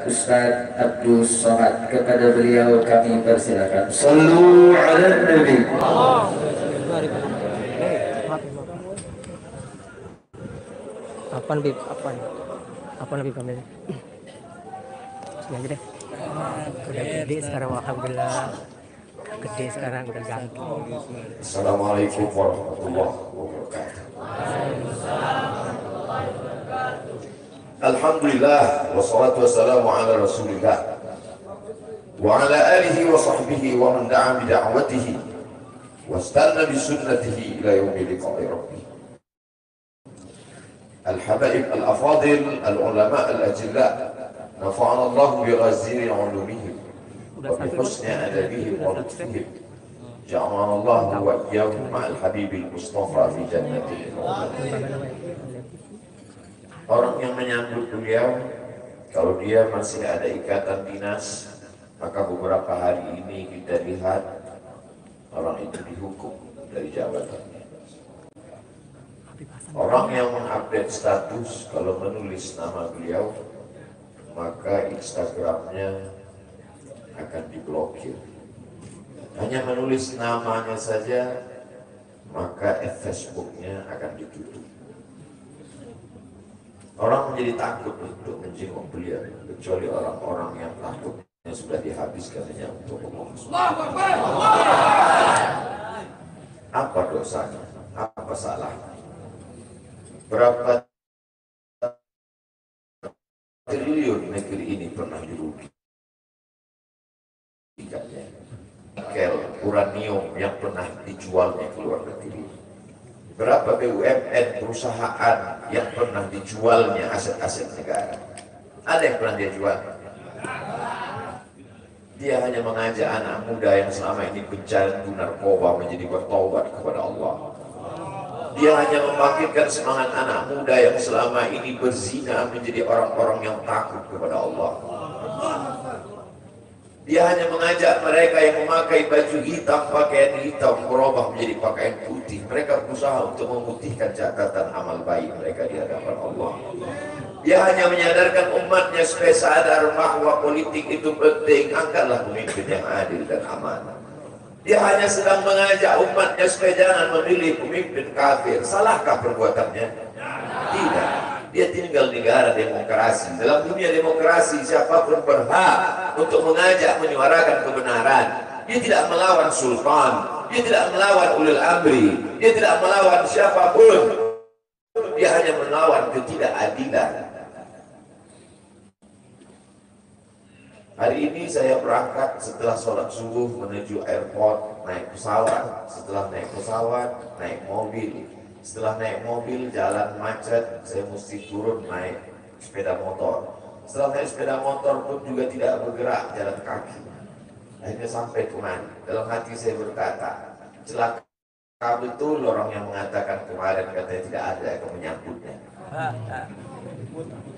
Ustaz Abdul Somad, kepada beliau kami persilakan. Sallu ala Nabi. Apaan Bib? Apaan Bib kami? Sini aja deh. Udah gede sekarang, alhamdulillah. Gede sekarang, udah ganteng. Assalamualaikum warahmatullahi wabarakatuh. Alhamdulillah wassalatu wassalamu ala Rasulillah wa ala alihi wa sahbihi wa man da'a bi da'watihi wastanna bi sunnatihi ila yaumil liqa'i rabbih. Al-habaib al-afadil al-ulama al-ajilla nafa'ana Allah bi ghaziri 'ulumihim wa bi husni adabihim wa lutfihim. Ja'alana Allah wa iyyakum ma'al habibil mustafa fi jannatil Orang yang menyambut beliau, kalau dia masih ada ikatan dinas, maka beberapa hari ini kita lihat orang itu dihukum dari jabatannya. Orang yang mengupdate status, kalau menulis nama beliau, maka Instagramnya akan diblokir. Hanya menulis namanya saja, maka Facebooknya akan ditutup. Orang menjadi takut untuk menjenguk beliau, kecuali orang-orang yang takutnya sudah dihabiskan hanya untuk ngomong. Apa dosanya? Apa salahnya? Berapa triliun negeri ini pernah dirugikannya? Nikel, uranium yang pernah dijualnya ke luar negeri. Berapa BUMN perusahaan yang pernah dijualnya aset-aset negara? Ada yang pernah dia jual? Dia hanya mengajak anak muda yang selama ini pecandu narkoba menjadi bertobat kepada Allah. Dia hanya membangkitkan semangat anak muda yang selama ini berzina menjadi orang-orang yang takut kepada Allah. Dia hanya mengajak mereka yang memakai baju hitam, pakaian hitam, berubah menjadi pakaian putih. Mereka berusaha untuk memutihkan catatan amal baik mereka di hadapan Allah. Dia hanya menyadarkan umatnya supaya sadar bahwa politik itu penting. Angkatlah pemimpin yang adil dan amanah. Dia hanya sedang mengajak umatnya supaya jangan memilih pemimpin kafir. Salahkah perbuatannya? Tidak. Dia tinggal di negara demokrasi. Dalam dunia demokrasi, siapapun berhak untuk mengajak menyuarakan kebenaran. Dia tidak melawan sultan, dia tidak melawan ulil amri, dia tidak melawan siapapun. Dia hanya melawan ketidakadilan. Hari ini saya berangkat setelah sholat subuh menuju airport, naik pesawat. Setelah naik pesawat, naik mobil. Setelah naik mobil, jalan macet, saya mesti turun naik sepeda motor. Setelah naik sepeda motor pun juga tidak bergerak, jalan kaki. Akhirnya sampai kemana? Dalam hati saya berkata, celaka betul orang yang mengatakan kemarin katanya tidak ada yang menyambutnya.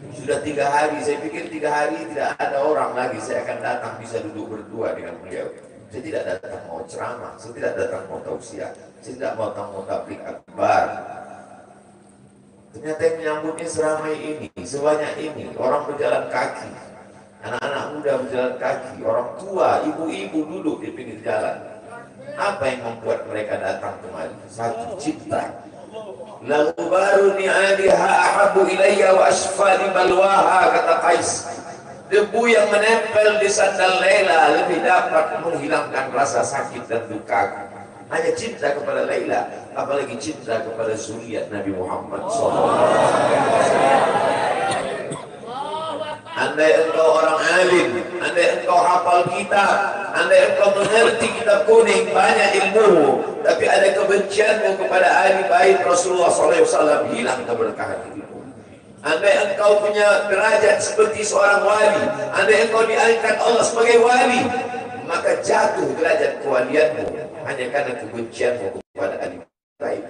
Sudah 3 hari, saya pikir 3 hari tidak ada orang lagi, saya akan datang bisa duduk berdua dengan beliau. Saya tidak datang mau ceramah, saya tidak datang mau tausiah, saya tidak mau datang mau tabligh akbar. Ternyata yang menyambutnya seramai ini, sebanyak ini, orang berjalan kaki, anak-anak muda berjalan kaki, orang tua, ibu-ibu duduk di pinggir jalan. Apa yang membuat mereka datang kemari? Satu, cinta. Lagu baru ni'aliha ahabu ilayya wa asfali balwaha, kata Qais. Debu yang menempel di sandal Laila lebih dapat menghilangkan rasa sakit dan duka. Hanya cinta kepada Laila, apalagi cinta kepada zuriat Nabi Muhammad SAW. Andai engkau orang alim, andai engkau hafal kitab, andai engkau mengerti kitab kuning, banyak ilmu, tapi ada kebencianmu kepada ahli bait Rasulullah SAW, hilang keberkahan ilmu. Andai engkau punya derajat seperti seorang wali, andai engkau diangkat Allah sebagai wali, maka jatuh derajat kewalianmu hanya karena kebencianmu kepada ahli bait.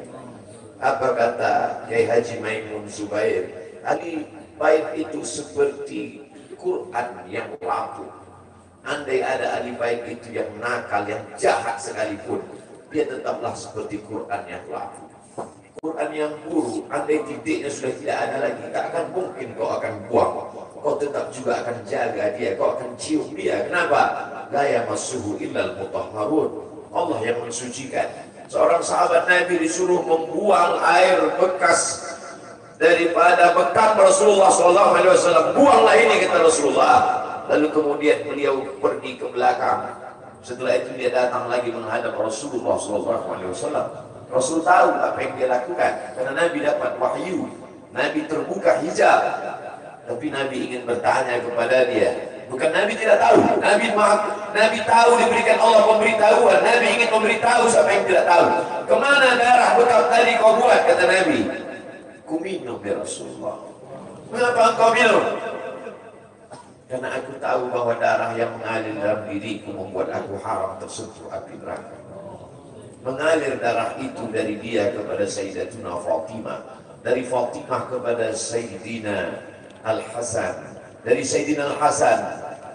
Apa kata Kiai Haji Maimun Zubair? Ahli bait itu seperti Quran yang lapuk. Andai ada ahli bait itu yang nakal, yang jahat sekalipun, dia tetaplah seperti Quran yang lapuk. Quran yang buruk, andai titiknya sudah tidak ada lagi, tak akan mungkin kau akan buang. kau tetap juga akan jaga dia, kau akan cium dia. Kenapa? La yamassuhu illal mutahharun. Allah yang mensucikan. Seorang sahabat Nabi disuruh membuang air bekas daripada bekam Rasulullah SAW. Buanglah ini, kata Rasulullah. Lalu kemudian beliau pergi ke belakang. Setelah itu dia datang lagi menghadap Rasulullah SAW. Rasul tahu apa yang dia lakukan karena Nabi dapat wahyu. Nabi terbuka hijab. Tapi Nabi ingin bertanya kepada dia. Bukan Nabi tidak tahu. Nabi tahu, diberikan Allah pemberitahuan. Nabi ingin memberitahu siapa yang tidak tahu. Kemana darah bekam tadi kau buat, kata Nabi. Ku minum ya Rasulullah. Mengapa engkau minum? Karena aku tahu bahwa darah yang mengalir dalam diriku membuat aku haram tersentuh api neraka. Mengalir darah itu dari dia kepada Sayyidatuna Fatimah, dari Fatimah kepada Sayyidina Al-Hasan, dari Sayyidina Al-Hasan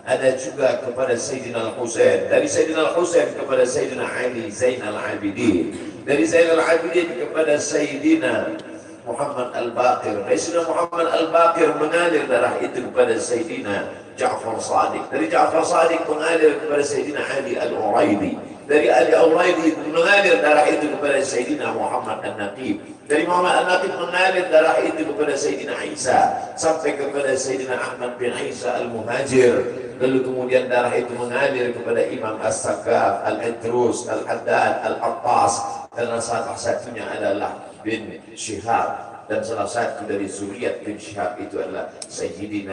ada juga kepada Sayyidina Al-Husain, dari Sayyidina Al-Husain kepada Sayyidina Ali Zainal Abidin, dari Zainal Abidin kepada Sayyidina Muhammad Al-Baqir, dari Sayyidina Muhammad Al-Baqir mengalir darah itu kepada Sayyidina Ja'far Sadiq, dari Ja'far Sadiq mengalir kepada Sayyidina Ali Al-Uraidi, dari Ali Al-Uraidi mengalir darah itu kepada Sayyidina Muhammad An-Naqib, dari Muhammad An-Naqib mengalir darah itu kepada Sayyidina Isa sampai kepada Sayyidina Ahmad bin Isa Al-Muhajir. Lalu kemudian darah itu mengalir kepada Imam As-Sakaf, Al-Idrus, Al-Haddad, Al-Attas, dan salah satunya adalah bin Syihab, dan salah satu dari zuriat bin Syihab itu adalah Sayyidi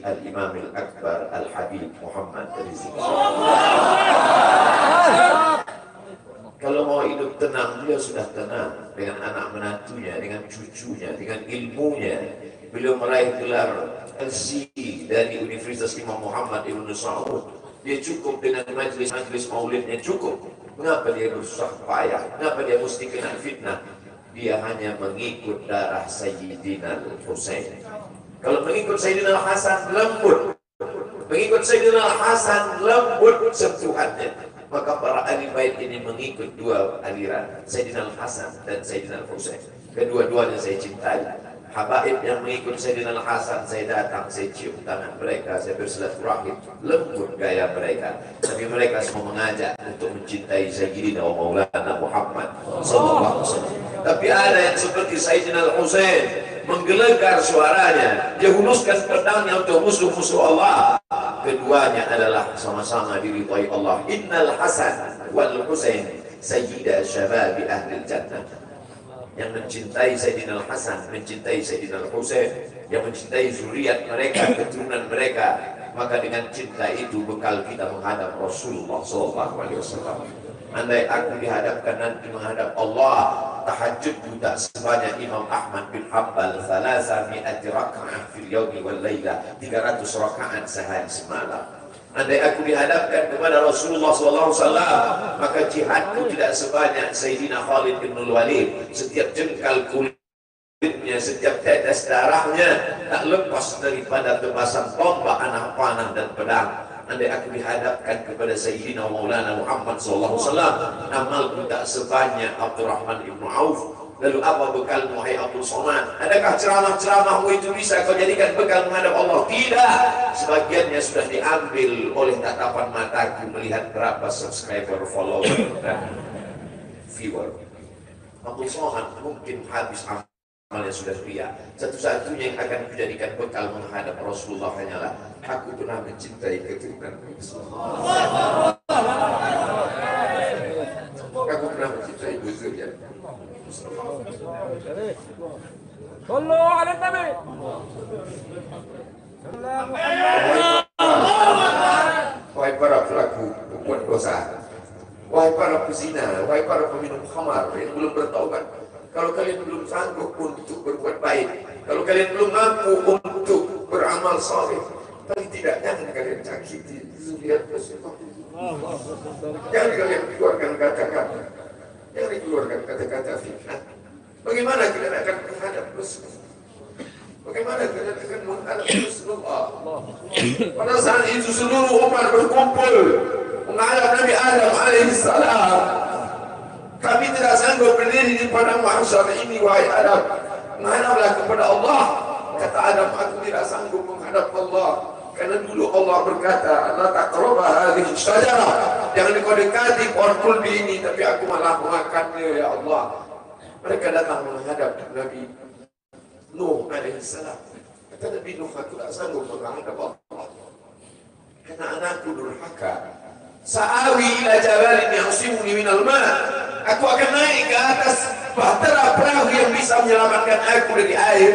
Al-Imam Al-Akbar Al-Habib Muhammad Rizik. Kalau mau hidup tenang, beliau sudah tenang dengan anak menantunya, dengan cucunya, dengan ilmunya. Beliau meraih gelar LC dari Universitas Imam Muhammad Ibn Saud. Dia cukup dengan majlis-majlis maulidnya, cukup. Mengapa dia bersusah payah? Mengapa dia mesti kena fitnah? Dia hanya mengikut darah Sayyidina Al-Husain. Kalau mengikut Sayyidina Al-Hasan, lembut. Mengikut Sayyidina Al-Hasan, lembut sentuhannya. Maka para ahli bait ini mengikut dua aliran, Sayyidina Al-Hasan dan Sayyidina Al-Husain. Kedua-duanya saya cintai. Habaib yang mengikut Sayyidina Al-Hasan, saya datang, saya cium tangan mereka, saya bersilaturahim, lembut gaya mereka. Tapi mereka semua mengajak untuk mencintai Sayyidina wa Maulana Muhammad sallallahu alaihi wasallam. Tapi ada yang seperti Sayyidina Al-Husain menggelegar suaranya, dia huluskan pedangnya untuk musuh-musuh Allah. Keduanya adalah sama-sama diridhai Allah. Innal Hasan wal Husain sayyida syababi ahli jannah. Yang mencintai Sayyidina Al-Hasan, mencintai Sayyidina Al-Husain, yang mencintai zuriat mereka, keturunan mereka, maka dengan cinta itu bekal kita menghadap Rasulullah SAW. Andai aku dihadapkan nanti menghadap Allah, tahajud tak sebanyak Imam Ahmad bin Hanbal, 300 raka'ah fil yaumi wal laila, 300 rakaat sehari semalam. Andai aku dihadapkan kepada Rasulullah SAW, maka jihadku tidak sebanyak Sayyidina Khalid bin Walid. Setiap jengkal kulitnya, setiap tetes darahnya tak lepas daripada tebasan tombak, anak panah dan pedang. Andai aku dihadapkan kepada Sayyidina Maulana Muhammad SAW, amalku tak sebanyak Abdurrahman ibn Auf. Lalu apa bekalmu, hai Abdul Somad? Adakah ceramah-ceramahmu itu bisa kau jadikan bekal menghadap Allah? Tidak. Sebagiannya sudah diambil oleh tatapan mataku melihat berapa subscriber, follower, dan viewer. Abdul Somad mungkin habis amalnya sudah ria. Satu-satunya yang akan dijadikan bekal menghadap Rasulullah hanyalah aku pernah mencintai keturunan Rasulullah. Aku pernah mencintai zuriat. Sallu ala Nabi. Wahai para pelaku berbuat dosa, wahai para pezina, wahai para peminum khamar yang belum bertaubat, kalau kalian belum sanggup untuk berbuat baik, kalau kalian belum mampu untuk beramal saleh, paling tidak jangan kalian cakiti zuriat Rasulullah. Jangan kalian keluarkan kata-kata, jangan dikeluarkan kata-kata fitnah. Bagaimana kalian akan menghadap Rasulullah? Bagaimana kalian akan menghadap Rasulullah? Pada saat itu seluruh umat berkumpul menghadap Nabi Adam alaihissalam. Kami tidak sanggup berdiri di padang mahsyar ini, wahai Adam. Menghadaplah kepada Allah. Kata Adam, aku tidak sanggup menghadap Allah. Karena dulu Allah berkata, la taqrabu hadhihi syajarah, jangan kau dekati pohon kulbi ini, tapi aku malah memakannya ya Allah. Mereka datang menghadap Nabi Nuh alaihissalam. Kata Nabi Nuh, aku tak sanggup menghadap Allah karena anakku durhaka. Sa'awi ila jabalin ya'simuni minal ma', aku akan naik ke atas bahtera perahu yang bisa menyelamatkan aku dari air.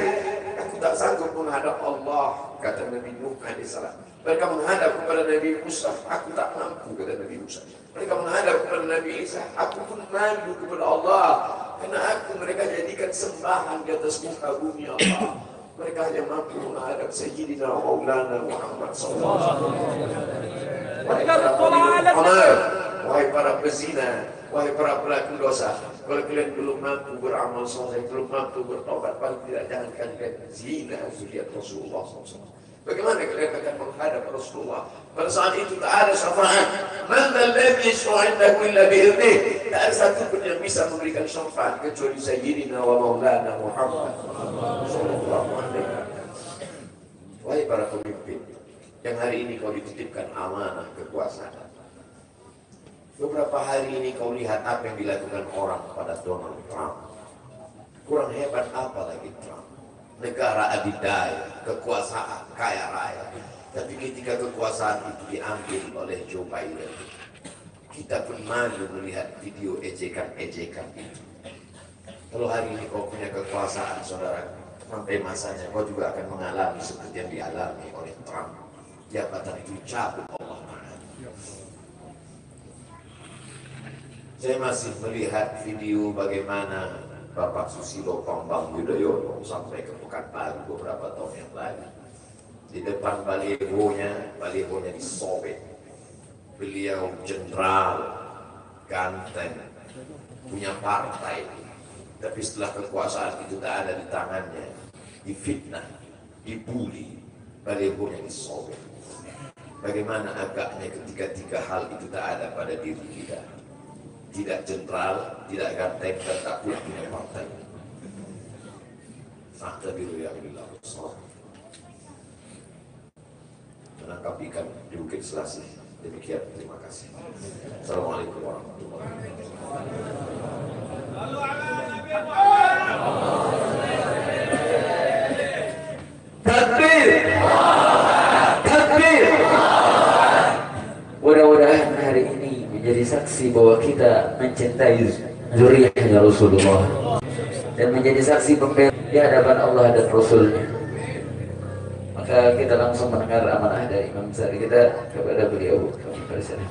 Aku tak sanggup menghadap Allah, kata Nabi Nuh alaihissalam. Mereka menghadap kepada Nabi Musa, aku tak mampu, kata Nabi Musa. Mereka menghadap kepada Nabi Isa, aku pun malu kepada Allah, karena aku mereka jadikan sembahan di atas muka bumi Allah. Mereka hanya mampu menghadap Sayyidina Maulana Muhammad SAW. Wahai para pezina, wahai para pelaku dosa, kalau kalian belum mampu beramal soleh, belum mampu bertobat, paling tidak jangan kalian zina zuriat Rasulullah SAW. Bagaimana kalian akan menghadap Rasulullah? Pada saat itu tak ada syafaat. Man alladhi yashfa'u illa bi'idhnih. Tak ada satu pun yang bisa memberikan syafaat kecuali Sayyidina wa Maulana Muhammad sallallahu alaihi wasallam. Wahai para pemimpin yang hari ini kau dititipkan amanah kekuasaan. Beberapa hari ini kau lihat apa yang dilakukan orang pada Donald Trump. Kurang hebat apa lagi Trump? Negara adidaya, kekuasaan, kaya raya. Tapi ketika kekuasaan itu diambil oleh Joe Biden, kita pun malu melihat video ejekan-ejekan itu. Kalau hari ini kau punya kekuasaan, saudara, sampai masanya kau juga akan mengalami seperti yang dialami oleh Trump. Jabatan itu cabut Allah Ta'ala. Saya masih melihat video bagaimana Bapak Susilo Bambang Yudhoyono sampai ke Pekanbaru beberapa tahun yang lalu. Di depan balihonya disobek. Beliau jenderal, ganteng, punya partai. Tapi setelah kekuasaan itu tak ada di tangannya, difitnah, dibully, balihonya disobek. Bagaimana agaknya ketika tiga hal itu tak ada pada diri kita. Tidak jenderal, tidak ganteng, dan tak pula punya partai. Fakta biru yang dilakukan menangkap ikan di Bukit Selasih. Demikian, terima kasih. Assalamualaikum warahmatullahi wabarakatuh. Takbir, takbir. Mudah-mudahan hari ini menjadi saksi bahwa kita mencintai zuriyahnya Rasulullah dan menjadi saksi pembela di hadapan Allah dan Rasulnya. Maka kita langsung mendengar amanah dari Imam besar kita kepada beliau. Kami persilakan.